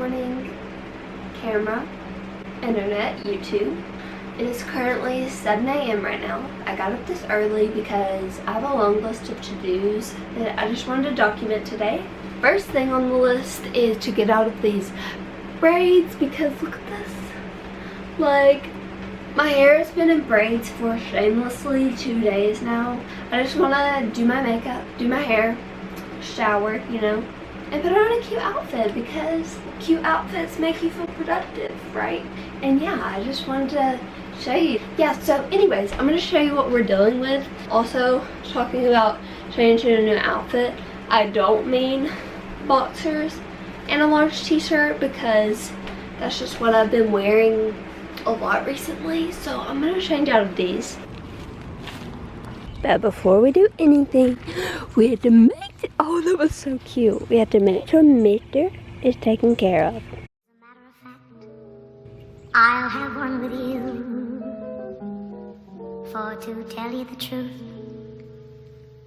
morning, camera, internet, YouTube. It is currently 7 a.m. right now. I got up this early because I have a long list of to-dos that I just wanted to document today. First thing on the list is to get out of these braids because look at this. Like, my hair has been in braids for shamelessly 2 days now. I just want to do my makeup, do my hair, shower, you know, and put on a cute outfit because cute outfits make you feel productive, right? And yeah, I just wanted to show you. Yeah, so anyways, I'm going to show you what we're dealing with. Also, talking about changing a new outfit, I don't mean boxers and a large t-shirt because that's just what I've been wearing a lot recently. So I'm going to change out of these. But before we do anything, we have to make it. Oh, that was so cute. We have to make sure Mister is taken care of. As a matter of fact, I'll have one with you. For to tell you the truth,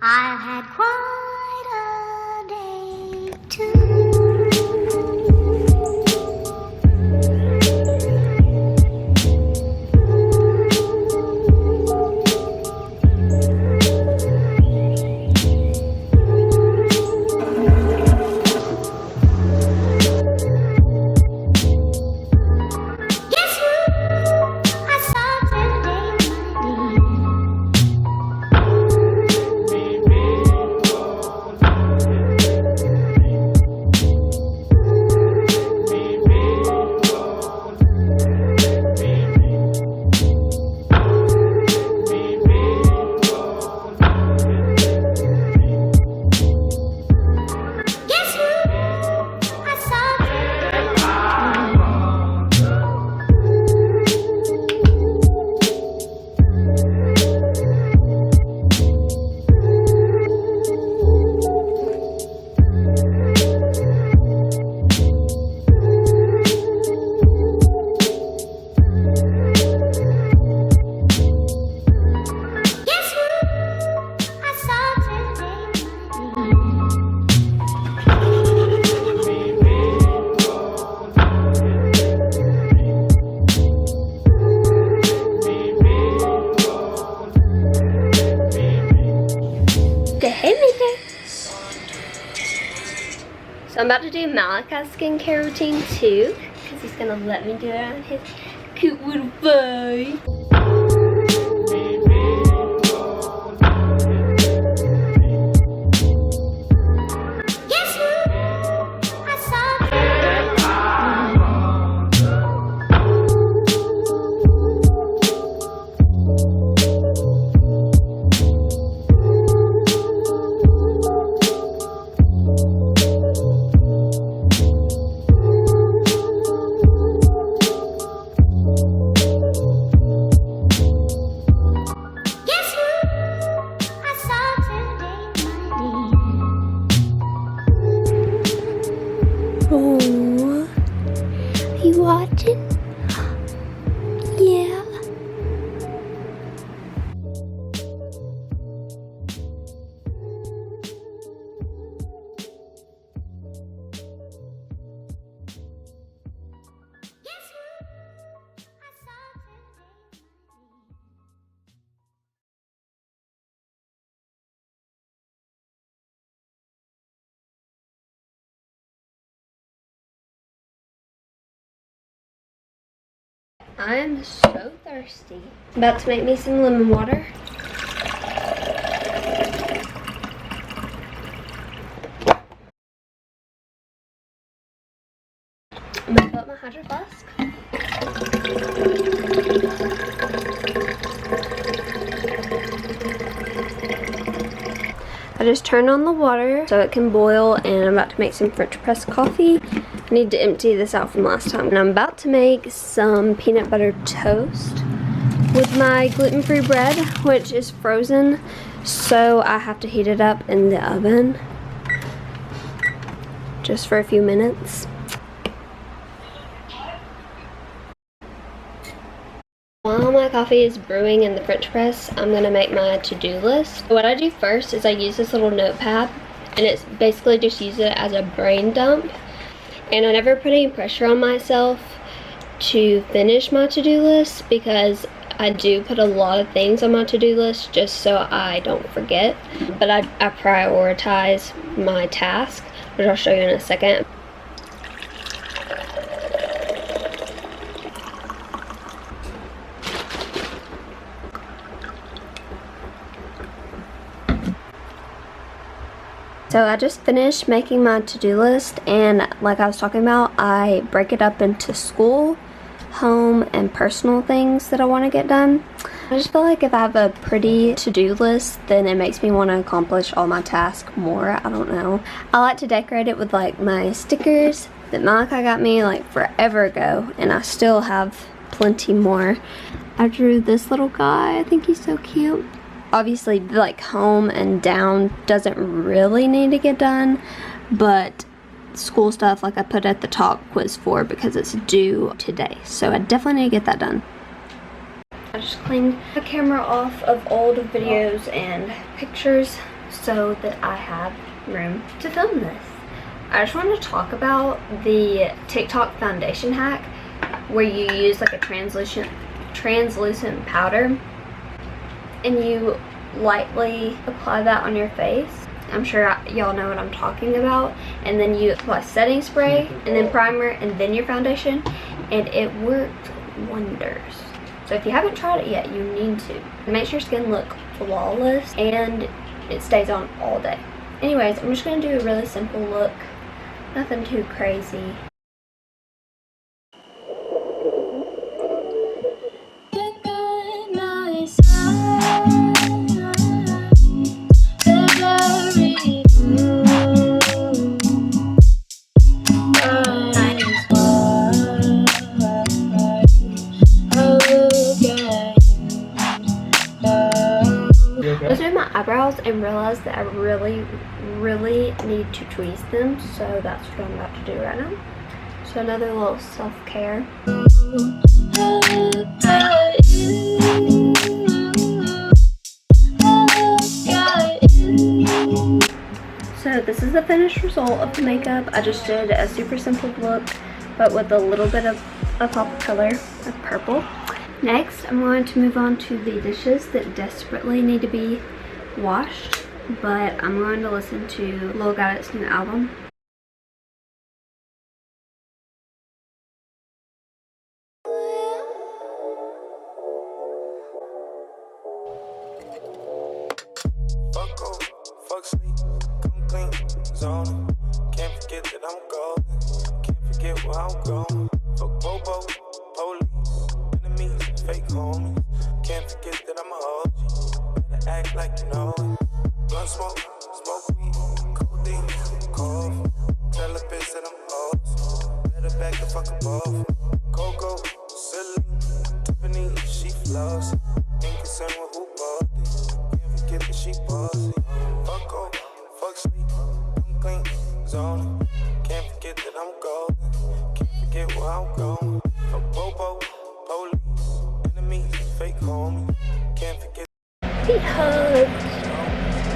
I've had quite a day too. So I'm about to do Malachi's skincare routine too, because he's gonna let me do it on his cute little face. Oh, are you watching? Yeah. I'm so thirsty. About to make me some lemon water. I'm gonna fill up my hydro flask. I just turned on the water so it can boil, and I'm about to make some French press coffee. I need to empty this out from last time. And I'm about to make some peanut butter toast with my gluten-free bread, which is frozen, so I have to heat it up in the oven just for a few minutes. While my coffee is brewing in the French press, I'm going to make my to-do list. What I do first is I use this little notepad, and it's basically just use it as a brain dump. And I never put any pressure on myself to finish my to-do list because I do put a lot of things on my to-do list just so I don't forget. But I prioritize my task, which I'll show you in a second. So I just finished making my to-do list, and like I was talking about, I break it up into school, home, and personal things that I want to get done. I just feel like if I have a pretty to-do list, then it makes me want to accomplish all my tasks more. I don't know. I like to decorate it with like my stickers that Monica got me like forever ago, and I still have plenty more. I drew this little guy. I think he's so cute. Obviously, like home and down doesn't really need to get done, but school stuff, like I put at the top, quiz 4 because it's due today. So I definitely need to get that done. I just cleaned the camera off of old videos and pictures so that I have room to film this. I just want to talk about the TikTok foundation hack where you use like a translucent powder and you lightly apply that on your face. I'm sure y'all know what I'm talking about. And then you apply setting spray and then primer and then your foundation, and it worked wonders. So if you haven't tried it yet, you need to. It makes your skin look flawless and it stays on all day. Anyways, I'm just gonna do a really simple look, nothing too crazy. I was doing my eyebrows and realized that I really need to tweeze them, so that's what I'm about to do right now. So another little self-care. So this is the finished result of the makeup. I just did a super simple look, but with a little bit of a pop of color of purple. Next, I'm going to move on to the dishes that desperately need to be washed, but I'm going to listen to 𝓁𝒾𝓃𝓀𝓈's new album. Fuck sleep, come clean, zone. Can't forget that I'm golden. Can't forget where I'm going. Fuck Bobo, police, enemies, fake homies. Can't forget that I'm a OG. Better act like you know it. Blunt smoke weed, codeine, cough. Tell a bitch that I'm off. Better back the fuck above. Coco, silly, Tiffany, she floss. Ain't concerned with who bought this. Can't forget that she bossy. Fuck sleep, I'm clean, zone. Can't forget that I'm golden. Can't forget where I'm going. Fuck Bobo, police, enemies, fake homies. Can't forget. He hugs.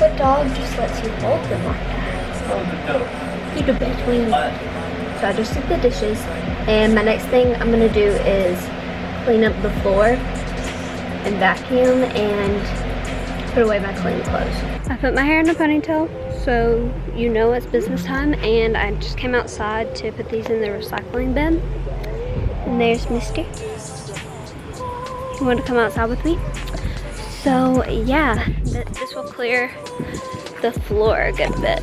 What dog just lets you hold them like that? You debate between. So I just did the dishes, and my next thing I'm gonna do is clean up the floor and vacuum and put away my clean clothes. I put my hair in a ponytail, so you know it's business time, and I just came outside to put these in the recycling bin. And there's Mister. You want to come outside with me? So yeah, this will clear the floor a good bit.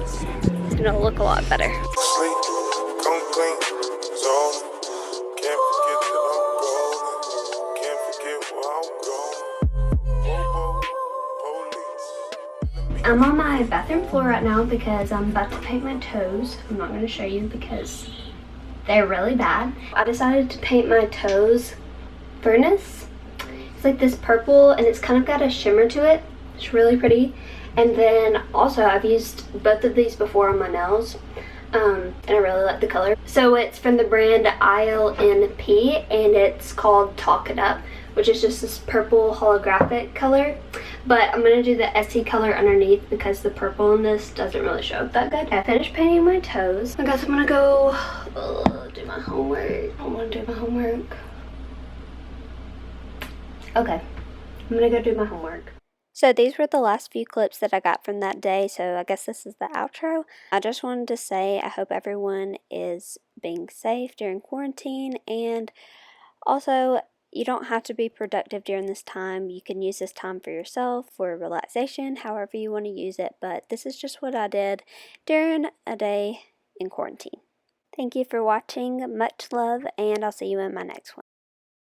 It'll look a lot better. Sleep, come clean, zone. Can't forget that I'm golden. Can't forget where I'm going. Bobo, police. I'm on my bathroom floor right now because I'm about to paint my toes. I'm not going to show you because they're really bad. I decided to paint my toes furnace. It's like this purple and it's kind of got a shimmer to it. It's really pretty. And then also I've used both of these before on my nails. and I really like the color. So it's from the brand ILNP, and it's called Talk It Up, which is just this purple holographic color. But I'm going to do the Essie color underneath because the purple in this doesn't really show up that good. I finished painting my toes. I guess I'm going to go do my homework. I want to do my homework. Okay, I'm going to go do my homework. So these were the last few clips that I got from that day, so I guess this is the outro. I just wanted to say I hope everyone is being safe during quarantine, and also you don't have to be productive during this time. You can use this time for yourself, for relaxation, however you want to use it, but this is just what I did during a day in quarantine. Thank you for watching, much love, and I'll see you in my next one.